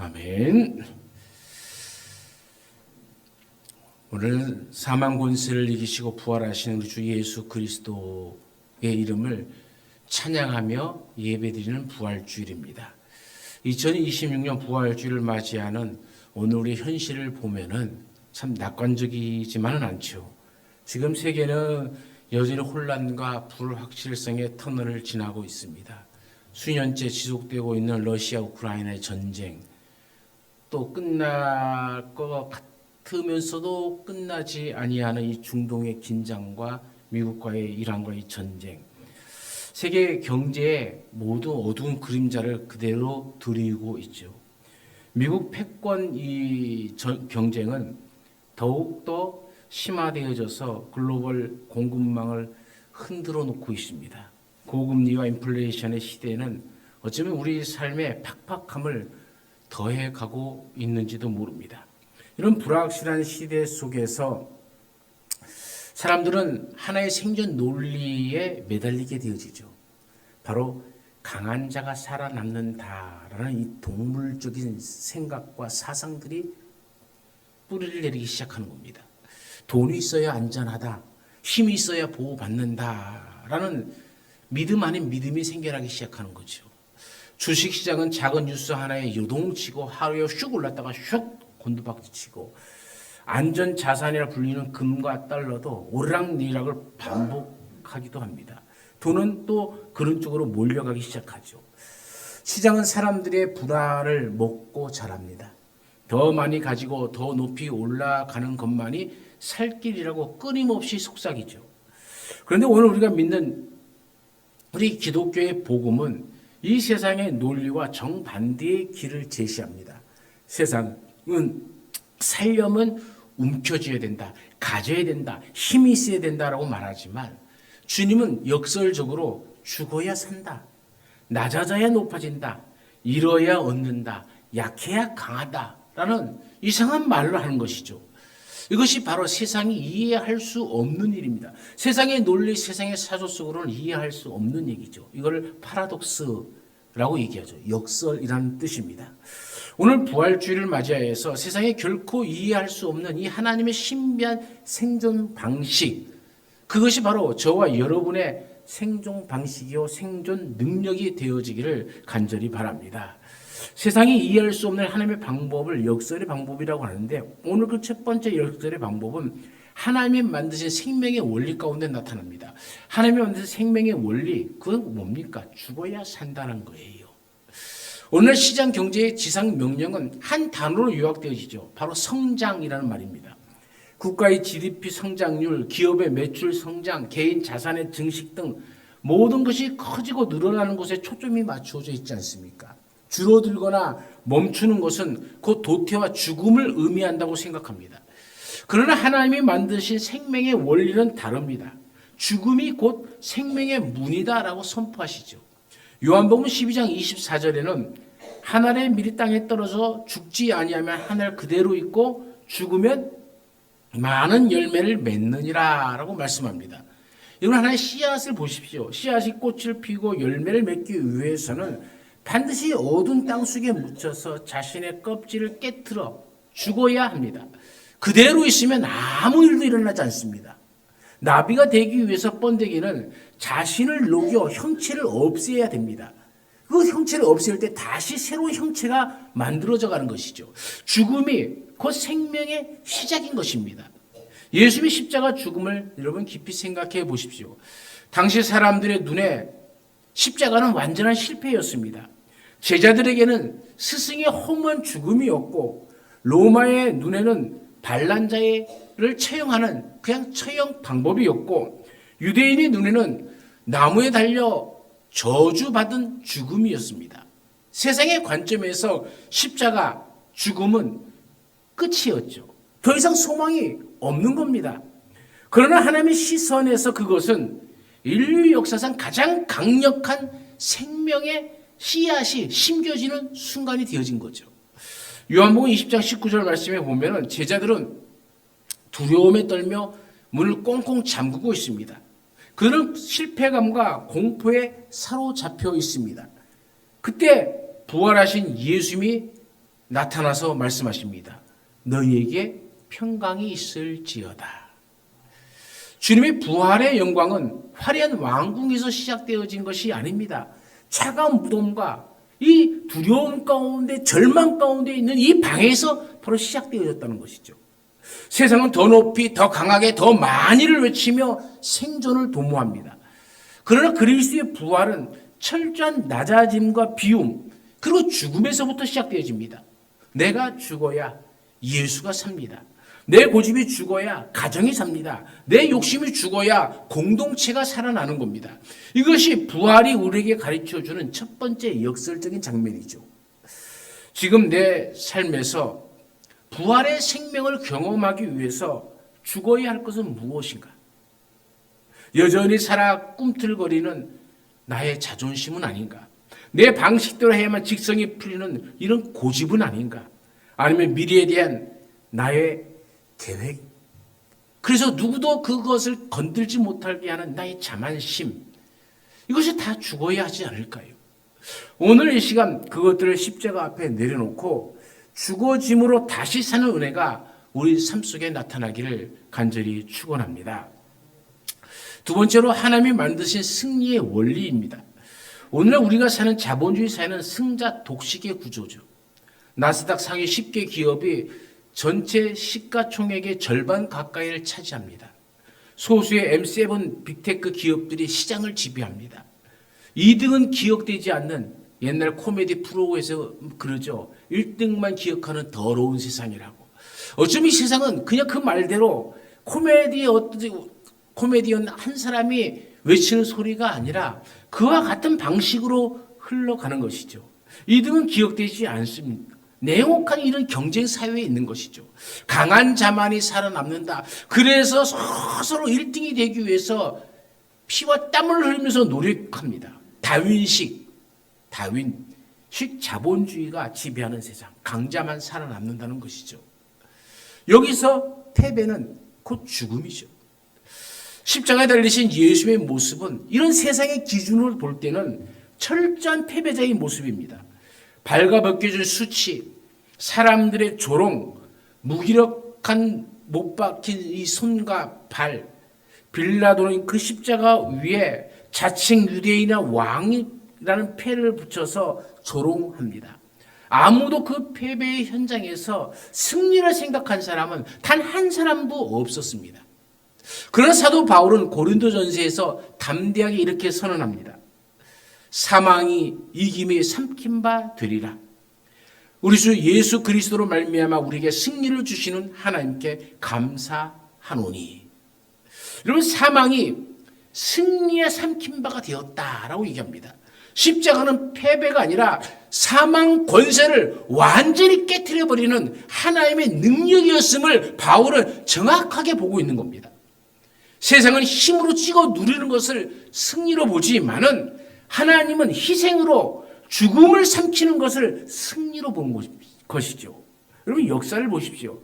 아멘. 오늘 사망 권세를 이기시고 부활하신 우리 주 예수 그리스도의 이름을 찬양하며 예배드리는 부활주일입니다. 2026년 부활주일을 맞이하는 오늘의 현실을 보면은 참 낙관적이지만은 않죠. 지금 세계는 여전히 혼란과 불확실성의 터널을 지나고 있습니다. 수년째 지속되고 있는 러시아 우크라이나의 전쟁, 또 끝날 것 같으면서도 끝나지 아니하는 이 중동의 긴장과 미국과의 이란과의 전쟁, 세계 경제에 모두 어두운 그림자를 그대로 드리고 있죠. 미국 패권 이 경쟁은 더욱더 심화되어져서 글로벌 공급망을 흔들어 놓고 있습니다. 고금리와 인플레이션의 시대는 어쩌면 우리 삶의 팍팍함을 더해가고 있는지도 모릅니다. 이런 불확실한 시대 속에서 사람들은 하나의 생존 논리에 매달리게 되어지죠. 바로 강한 자가 살아남는다라는 이 동물적인 생각과 사상들이 뿌리를 내리기 시작하는 겁니다. 돈이 있어야 안전하다, 힘이 있어야 보호받는다라는 믿음 아닌 믿음이 생겨나기 시작하는 거죠. 주식시장은 작은 뉴스 하나에 요동치고 하루에 슉 올랐다가 슉 곤두박질치고, 안전자산이라 불리는 금과 달러도 오르락내리락을 반복하기도 합니다. 돈은 또 그런 쪽으로 몰려가기 시작하죠. 시장은 사람들의 불안을 먹고 자랍니다. 더 많이 가지고 더 높이 올라가는 것만이 살 길이라고 끊임없이 속삭이죠. 그런데 오늘 우리가 믿는 우리 기독교의 복음은 이 세상의 논리와 정반대의 길을 제시합니다. 세상은 살려면 움켜쥐어야 된다, 가져야 된다, 힘이 있어야 된다라고 말하지만, 주님은 역설적으로 죽어야 산다, 낮아져야 높아진다, 잃어야 얻는다, 약해야 강하다라는 이상한 말로 하는 것이죠. 이것이 바로 세상이 이해할 수 없는 일입니다. 세상의 논리, 세상의 사조 속으로는 이해할 수 없는 얘기죠. 이걸 파라독스라고 얘기하죠. 역설이라는 뜻입니다. 오늘 부활주의를 맞이하여서 세상에 결코 이해할 수 없는 이 하나님의 신비한 생존 방식, 그것이 바로 저와 여러분의 생존 방식이요 생존 능력이 되어지기를 간절히 바랍니다. 세상이 이해할 수 없는 하나님의 방법을 역설의 방법이라고 하는데, 오늘 그 첫 번째 역설의 방법은 하나님이 만드신 생명의 원리 가운데 나타납니다. 하나님이 만드신 생명의 원리, 그건 뭡니까? 죽어야 산다는 거예요. 오늘 시장 경제의 지상 명령은 한 단어로 요약되어지죠. 바로 성장이라는 말입니다. 국가의 GDP 성장률, 기업의 매출 성장, 개인 자산의 증식 등 모든 것이 커지고 늘어나는 것에 초점이 맞추어져 있지 않습니까? 줄어들거나 멈추는 것은 곧 도태와 죽음을 의미한다고 생각합니다. 그러나 하나님이 만드신 생명의 원리는 다릅니다. 죽음이 곧 생명의 문이다라고 선포하시죠. 요한복음 12장 24절에는 한 알의 밀이 땅에 떨어져 죽지 아니하면 한 알 그대로 있고 죽으면 많은 열매를 맺느니라 라고 말씀합니다. 이건 하나의 씨앗을 보십시오. 씨앗이 꽃을 피우고 열매를 맺기 위해서는 반드시 어두운 땅 속에 묻혀서 자신의 껍질을 깨트려 죽어야 합니다. 그대로 있으면 아무 일도 일어나지 않습니다. 나비가 되기 위해서 번데기는 자신을 녹여 형체를 없애야 됩니다. 그 형체를 없앨 때 다시 새로운 형체가 만들어져 가는 것이죠. 죽음이 곧 생명의 시작인 것입니다. 예수님의 십자가 죽음을 여러분 깊이 생각해 보십시오. 당시 사람들의 눈에 십자가는 완전한 실패였습니다. 제자들에게는 스승의 허무한 죽음이었고, 로마의 눈에는 반란 자를 처형하는 그냥 처형 방법이었고, 유대인의 눈에는 나무에 달려 저주받은 죽음이었습니다. 세상의 관점에서 십자가 죽음은 끝이었죠. 더 이상 소망이 없는 겁니다. 그러나 하나님의 시선에서 그것은 인류 역사상 가장 강력한 생명의 씨앗이 심겨지는 순간이 되어진 거죠. 요한복음 20장 19절 말씀에 보면 제자들은 두려움에 떨며 문을 꽁꽁 잠그고 있습니다. 그는 실패감과 공포에 사로잡혀 있습니다. 그때 부활하신 예수님이 나타나서 말씀하십니다. 너희에게 평강이 있을지어다. 주님의 부활의 영광은 화려한 왕궁에서 시작되어진 것이 아닙니다. 차가운 무덤과 이 두려움 가운데 절망 가운데 있는 이 방에서 바로 시작되어졌다는 것이죠. 세상은 더 높이 더 강하게 더 많이를 외치며 생존을 도모합니다. 그러나 그리스도의 부활은 철저한 낮아짐과 비움 그리고 죽음에서부터 시작되어집니다. 내가 죽어야 예수가 삽니다. 내 고집이 죽어야 가정이 삽니다. 내 욕심이 죽어야 공동체가 살아나는 겁니다. 이것이 부활이 우리에게 가르쳐주는 첫 번째 역설적인 장면이죠. 지금 내 삶에서 부활의 생명을 경험하기 위해서 죽어야 할 것은 무엇인가? 여전히 살아 꿈틀거리는 나의 자존심은 아닌가? 내 방식대로 해야만 직성이 풀리는 이런 고집은 아닌가? 아니면 미래에 대한 나의 계획. 그래서 누구도 그것을 건들지 못하게 하는 나의 자만심. 이것이 다 죽어야 하지 않을까요? 오늘 이 시간 그것들을 십자가 앞에 내려놓고 죽어짐으로 다시 사는 은혜가 우리 삶 속에 나타나기를 간절히 축원합니다. 두 번째로 하나님이 만드신 승리의 원리입니다. 오늘날 우리가 사는 자본주의 사회는 승자 독식의 구조죠. 나스닥 상위 10개 기업이 전체 시가총액의 절반 가까이를 차지합니다. 소수의 M7 빅테크 기업들이 시장을 지배합니다. 2등은 기억되지 않는 옛날 코미디 프로에서 그러죠. 1등만 기억하는 더러운 세상이라고. 어쩜 이 세상은 그냥 그 말대로 코미디언 한 사람이 외치는 소리가 아니라 그와 같은 방식으로 흘러가는 것이죠. 2등은 기억되지 않습니다. 냉혹한 이런 경쟁 사회에 있는 것이죠. 강한 자만이 살아남는다. 그래서 서로 1등이 되기 위해서 피와 땀을 흘리면서 노력합니다. 다윈식 자본주의가 지배하는 세상. 강자만 살아남는다는 것이죠. 여기서 패배는 곧 죽음이죠. 십자가에 달리신 예수의 모습은 이런 세상의 기준으로 볼 때는 철저한 패배자의 모습입니다. 발가벗겨진 수치, 사람들의 조롱, 무기력한 못 박힌 이 손과 발, 빌라도는 그 십자가 위에 자칭 유대인이나 왕이라는 패를 붙여서 조롱합니다. 아무도 그 패배의 현장에서 승리를 생각한 사람은 단 한 사람도 없었습니다. 그러나 사도 바울은 고린도전서에서 담대하게 이렇게 선언합니다. 사망이 이김에 삼킨 바 되리라. 우리 주 예수 그리스도로 말미암아 우리에게 승리를 주시는 하나님께 감사하노니. 여러분, 사망이 승리의 삼킨 바가 되었다라고 얘기합니다. 십자가는 패배가 아니라 사망 권세를 완전히 깨트려버리는 하나님의 능력이었음을 바울은 정확하게 보고 있는 겁니다. 세상은 힘으로 찍어 누리는 것을 승리로 보지만은 하나님은 희생으로 죽음을 삼키는 것을 승리로 본 것이죠. 여러분, 역사를 보십시오.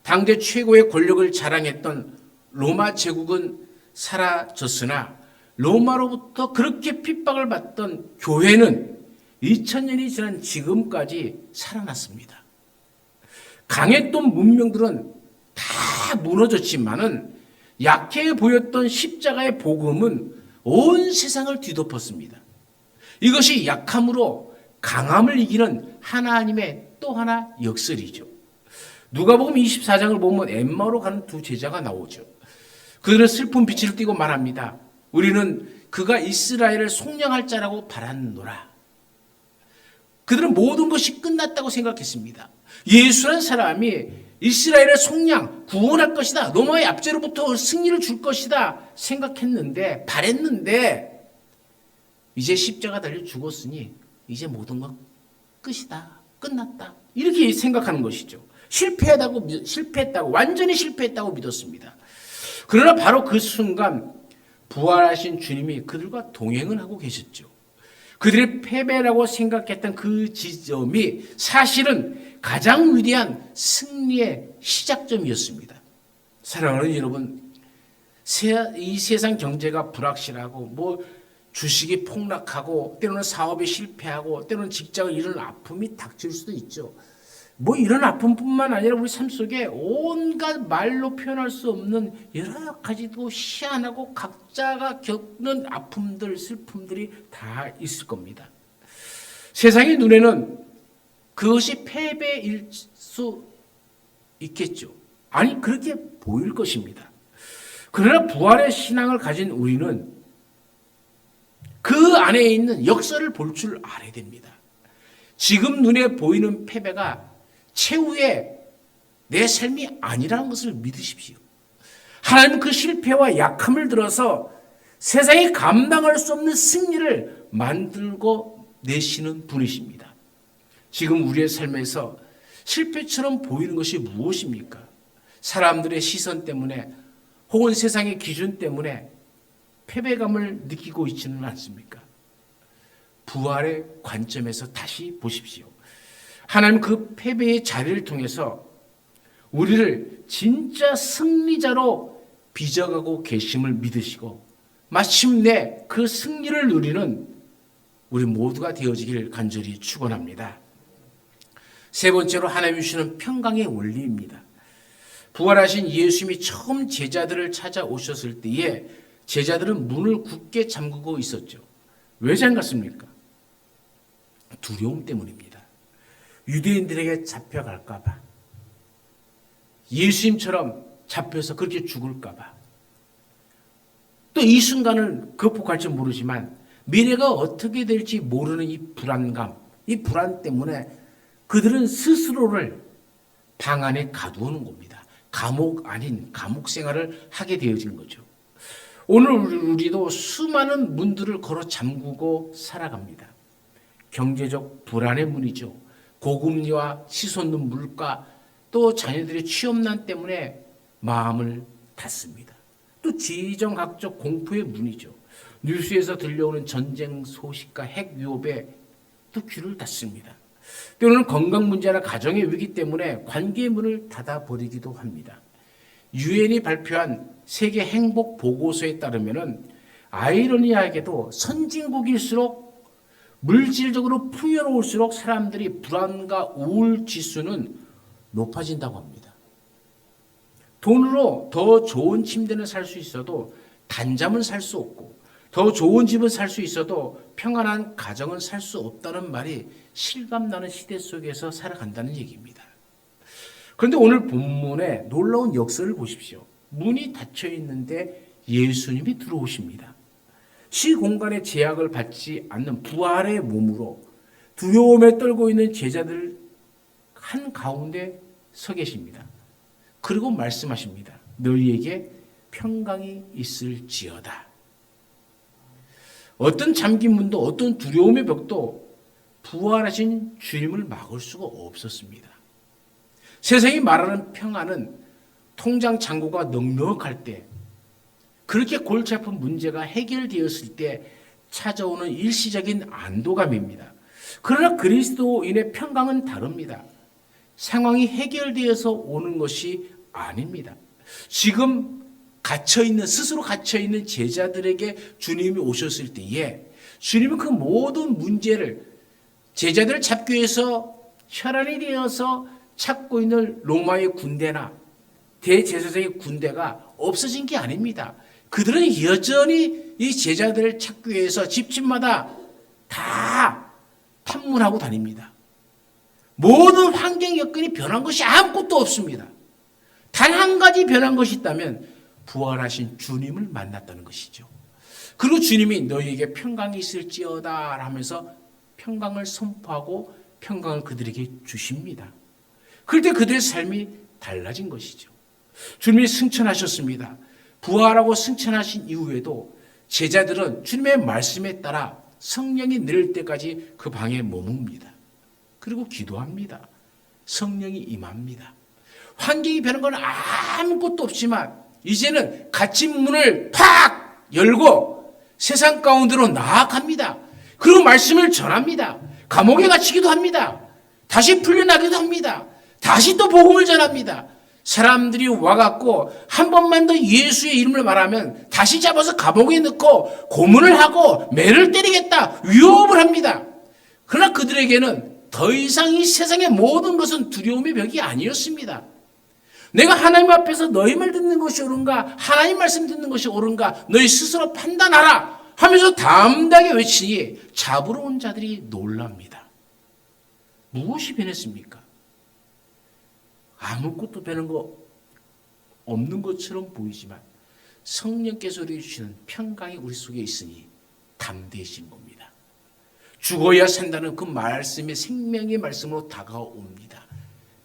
당대 최고의 권력을 자랑했던 로마 제국은 사라졌으나 로마로부터 그렇게 핍박을 받던 교회는 2000년이 지난 지금까지 살아났습니다. 강했던 문명들은 다 무너졌지만은 약해 보였던 십자가의 복음은 온 세상을 뒤덮었습니다. 이것이 약함으로 강함을 이기는 하나님의 또 하나 역설이죠. 누가복음 24장을 보면 엠마오로 가는 두 제자가 나오죠. 그들은 슬픈 빛을 띠고 말합니다. 우리는 그가 이스라엘을 속량할 자라고 바랐노라. 그들은 모든 것이 끝났다고 생각했습니다. 예수란 사람이 이스라엘을 속량, 구원할 것이다. 로마의 압제로부터 승리를 줄 것이다 생각했는데, 바랬는데 이제 십자가 달려 죽었으니 이제 모든 것 끝이다. 끝났다. 이렇게 생각하는 것이죠. 실패했다고 완전히 실패했다고 믿었습니다. 그러나 바로 그 순간 부활하신 주님이 그들과 동행을 하고 계셨죠. 그들의 패배라고 생각했던 그 지점이 사실은 가장 위대한 승리의 시작점이었습니다. 사랑하는 여러분, 이 세상 경제가 불확실하고 주식이 폭락하고 때로는 사업에 실패하고 때로는 직장을 잃은 아픔이 닥칠 수도 있죠. 뭐 이런 아픔뿐만 아니라 우리 삶 속에 온갖 말로 표현할 수 없는 여러 가지도 희한하고 각자가 겪는 아픔들, 슬픔들이 다 있을 겁니다. 세상의 눈에는 그것이 패배일 수 있겠죠. 아니, 그렇게 보일 것입니다. 그러나 부활의 신앙을 가진 우리는 그 안에 있는 역사를 볼 줄 알아야 됩니다. 지금 눈에 보이는 패배가 최후의 내 삶이 아니라는 것을 믿으십시오. 하나님은 그 실패와 약함을 들어서 세상이 감당할 수 없는 승리를 만들고 내시는 분이십니다. 지금 우리의 삶에서 실패처럼 보이는 것이 무엇입니까? 사람들의 시선 때문에 혹은 세상의 기준 때문에 패배감을 느끼고 있지는 않습니까? 부활의 관점에서 다시 보십시오. 하나님 그 패배의 자리를 통해서 우리를 진짜 승리자로 빚어가고 계심을 믿으시고 마침내 그 승리를 누리는 우리 모두가 되어지길 간절히 축원합니다. 세 번째로 하나님이 주시는 평강의 원리입니다. 부활하신 예수님이 처음 제자들을 찾아오셨을 때에 제자들은 문을 굳게 잠그고 있었죠. 왜 잠갔습니까? 두려움 때문입니다. 유대인들에게 잡혀갈까 봐. 예수님처럼 잡혀서 그렇게 죽을까 봐. 또 이 순간을 극복할지 모르지만 미래가 어떻게 될지 모르는 이 불안감, 이 불안 때문에 그들은 스스로를 방 안에 가두는 겁니다. 감옥 아닌 감옥 생활을 하게 되어진 거죠. 오늘 우리도 수많은 문들을 걸어 잠그고 살아갑니다. 경제적 불안의 문이죠. 고금리와 치솟는 물가, 또 자녀들의 취업난 때문에 마음을 닫습니다. 또 지정학적 공포의 문이죠. 뉴스에서 들려오는 전쟁 소식과 핵 위협에 또 귀를 닫습니다. 때로는 건강 문제나 가정의 위기 때문에 관계의 문을 닫아버리기도 합니다. 유엔이 발표한 세계 행복 보고서에 따르면 아이러니하게도 선진국일수록 물질적으로 풍요로울수록 사람들이 불안과 우울 지수는 높아진다고 합니다. 돈으로 더 좋은 침대는 살 수 있어도 단잠은 살 수 없고 더 좋은 집은 살 수 있어도 평안한 가정은 살 수 없다는 말이 실감나는 시대 속에서 살아간다는 얘기입니다. 그런데 오늘 본문에 놀라운 역사를 보십시오. 문이 닫혀 있는데 예수님이 들어오십니다. 시공간의 제약을 받지 않는 부활의 몸으로 두려움에 떨고 있는 제자들 한가운데 서 계십니다. 그리고 말씀하십니다. 너희에게 평강이 있을지어다. 어떤 잠긴 문도 어떤 두려움의 벽도 부활하신 주님을 막을 수가 없었습니다. 세상이 말하는 평안은 통장 잔고가 넉넉할 때, 그렇게 골치 아픈 문제가 해결되었을 때 찾아오는 일시적인 안도감입니다. 그러나 그리스도인의 평강은 다릅니다. 상황이 해결되어서 오는 것이 아닙니다. 지금 스스로 갇혀있는 제자들에게 주님이 오셨을 때에 주님은 그 모든 문제를 제자들을 잡기 위해서 혈안이 되어서 찾고 있는 로마의 군대나 대제사장의 군대가 없어진 게 아닙니다. 그들은 여전히 이 제자들을 찾기 위해서 집집마다 다 탐문하고 다닙니다. 모든 환경 여건이 변한 것이 아무것도 없습니다. 단 한 가지 변한 것이 있다면 부활하신 주님을 만났다는 것이죠. 그리고 주님이 너희에게 평강이 있을지어다 하면서 평강을 선포하고 평강을 그들에게 주십니다. 그럴 때 그들의 삶이 달라진 것이죠. 주님이 승천하셨습니다. 부활하고 승천하신 이후에도 제자들은 주님의 말씀에 따라 성령이 내릴 때까지 그 방에 머뭅니다. 그리고 기도합니다. 성령이 임합니다. 환경이 변한 건 아무것도 없지만 이제는 갇힌 문을 팍 열고 세상 가운데로 나아갑니다. 그리고 말씀을 전합니다. 감옥에 갇히기도 합니다. 다시 풀려나기도 합니다. 다시 또 복음을 전합니다. 사람들이 와갖고 한 번만 더 예수의 이름을 말하면 다시 잡아서 감옥에 넣고 고문을 하고 매를 때리겠다 위협을 합니다. 그러나 그들에게는 더 이상 이 세상의 모든 것은 두려움의 벽이 아니었습니다. 내가 하나님 앞에서 너희 말 듣는 것이 옳은가, 하나님 말씀 듣는 것이 옳은가 너희 스스로 판단하라 하면서 담대하게 외치니 잡으러 온 자들이 놀랍니다. 무엇이 변했습니까? 아무것도 변한 거 없는 것처럼 보이지만 성령께서 우리에게 주시는 평강이 우리 속에 있으니 담대해진 겁니다. 죽어야 산다는 그 말씀이 생명의 말씀으로 다가옵니다.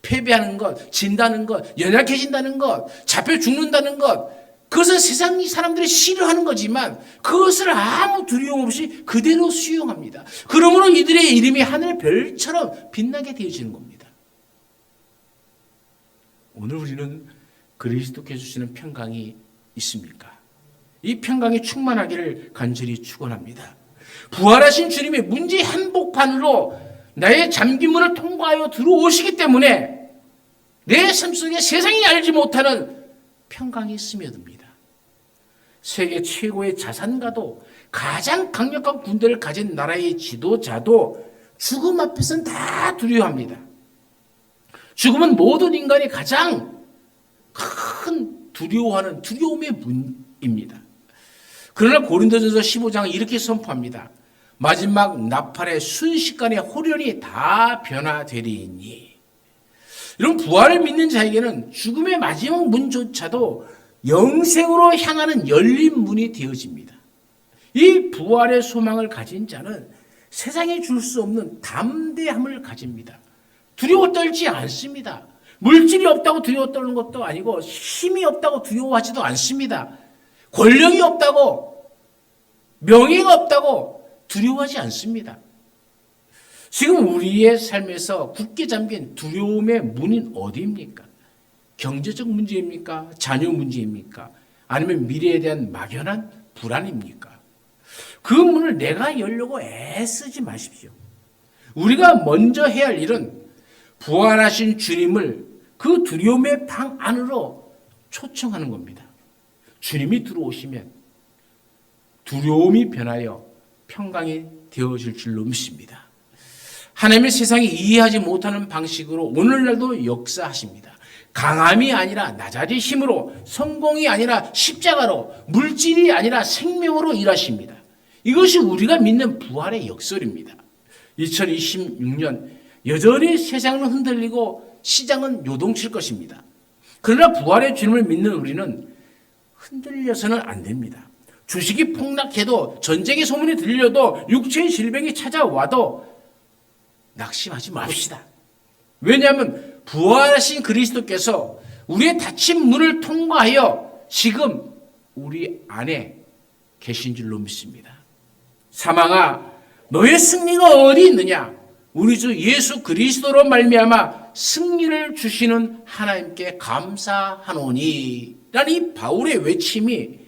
패배하는 것, 진다는 것, 연약해진다는 것, 잡혀 죽는다는 것, 그것은 세상 사람들이 싫어하는 거지만 그것을 아무 두려움 없이 그대로 수용합니다. 그러므로 이들의 이름이 하늘의 별처럼 빛나게 되어지는 겁니다. 오늘 우리는 그리스도께서 주시는 평강이 있습니까? 이 평강이 충만하기를 간절히 축원합니다. 부활하신 주님의 문제 한복판으로 나의 잠긴 문을 통과하여 들어오시기 때문에 내 삶 속에 세상이 알지 못하는 평강이 스며듭니다. 세계 최고의 자산가도 가장 강력한 군대를 가진 나라의 지도자도 죽음 앞에서는 다 두려워합니다. 죽음은 모든 인간이 가장 큰 두려워하는 두려움의 문입니다. 그러나 고린도전서 15장은 이렇게 선포합니다. 마지막 나팔의 순식간에 호련히 다 변화되리니. 이런 부활을 믿는 자에게는 죽음의 마지막 문조차도 영생으로 향하는 열린 문이 되어집니다. 이 부활의 소망을 가진 자는 세상에 줄 수 없는 담대함을 가집니다. 두려워 떨지 않습니다. 물질이 없다고 두려워 떨는 것도 아니고 힘이 없다고 두려워하지도 않습니다. 권력이 없다고 명예가 없다고 두려워하지 않습니다. 지금 우리의 삶에서 굳게 잠긴 두려움의 문은 어디입니까? 경제적 문제입니까? 자녀 문제입니까? 아니면 미래에 대한 막연한 불안입니까? 그 문을 내가 열려고 애쓰지 마십시오. 우리가 먼저 해야 할 일은 부활하신 주님을 그 두려움의 방 안으로 초청하는 겁니다. 주님이 들어오시면 두려움이 변하여 평강이 되어질 줄로 믿습니다. 하나님의 세상이 이해하지 못하는 방식으로 오늘날도 역사하십니다. 강함이 아니라 나자리 힘으로, 성공이 아니라 십자가로, 물질이 아니라 생명으로 일하십니다. 이것이 우리가 믿는 부활의 역설입니다. 2026년 여전히 세상은 흔들리고 시장은 요동칠 것입니다. 그러나 부활의 주님을 믿는 우리는 흔들려서는 안 됩니다. 주식이 폭락해도, 전쟁의 소문이 들려도, 육체의 질병이 찾아와도 낙심하지 맙시다. 왜냐하면 부활하신 그리스도께서 우리의 닫힌 문을 통과하여 지금 우리 안에 계신 줄로 믿습니다. 사망아, 너의 승리가 어디 있느냐? 우리 주 예수 그리스도로 말미암아 승리를 주시는 하나님께 감사하노니 라는 이 바울의 외침이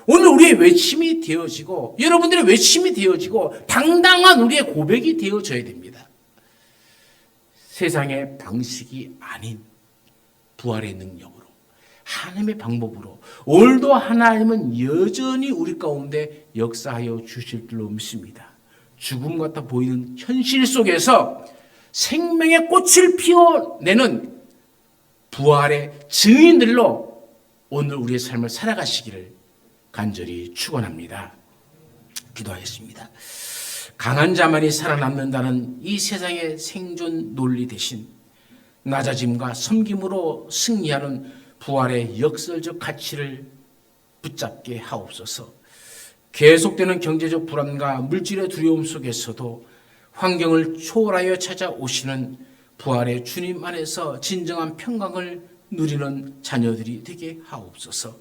오늘 우리의 외침이 되어지고 여러분들의 외침이 되어지고 당당한 우리의 고백이 되어져야 됩니다. 세상의 방식이 아닌 부활의 능력으로, 하나님의 방법으로 오늘도 하나님은 여전히 우리 가운데 역사하여 주실 줄로 믿습니다. 죽음 같아 보이는 현실 속에서 생명의 꽃을 피워내는 부활의 증인들로 오늘 우리의 삶을 살아가시기를 간절히 축원합니다. 기도하겠습니다. 강한 자만이 살아남는다는 이 세상의 생존 논리 대신 낮아짐과 섬김으로 승리하는 부활의 역설적 가치를 붙잡게 하옵소서. 계속되는 경제적 불안과 물질의 두려움 속에서도 환경을 초월하여 찾아오시는 부활의 주님 안에서 진정한 평강을 누리는 자녀들이 되게 하옵소서.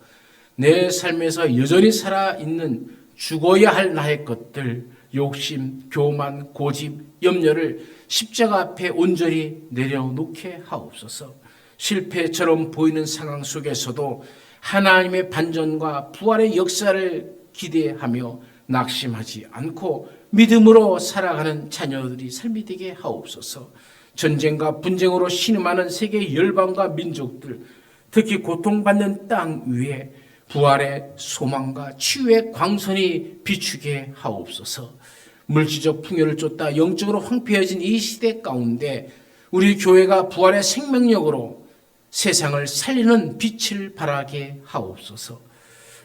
내 삶에서 여전히 살아있는 죽어야 할 나의 것들, 욕심, 교만, 고집, 염려를 십자가 앞에 온전히 내려놓게 하옵소서. 실패처럼 보이는 상황 속에서도 하나님의 반전과 부활의 역사를 기대하며 낙심하지 않고 믿음으로 살아가는 자녀들이 삶이 되게 하옵소서. 전쟁과 분쟁으로 신음하는 세계 열방과 민족들, 특히 고통받는 땅 위에 부활의 소망과 치유의 광선이 비추게 하옵소서. 물질적 풍요를 쫓다 영적으로 황폐해진 이 시대 가운데 우리 교회가 부활의 생명력으로 세상을 살리는 빛을 발하게 하옵소서.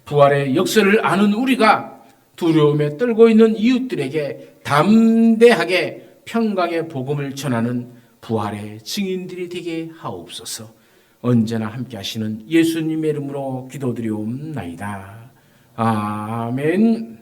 부활의 역사를 아는 우리가 두려움에 떨고 있는 이웃들에게 담대하게 평강의 복음을 전하는 부활의 증인들이 되게 하옵소서. 언제나 함께 하시는 예수님의 이름으로 기도드리옵나이다. 아멘.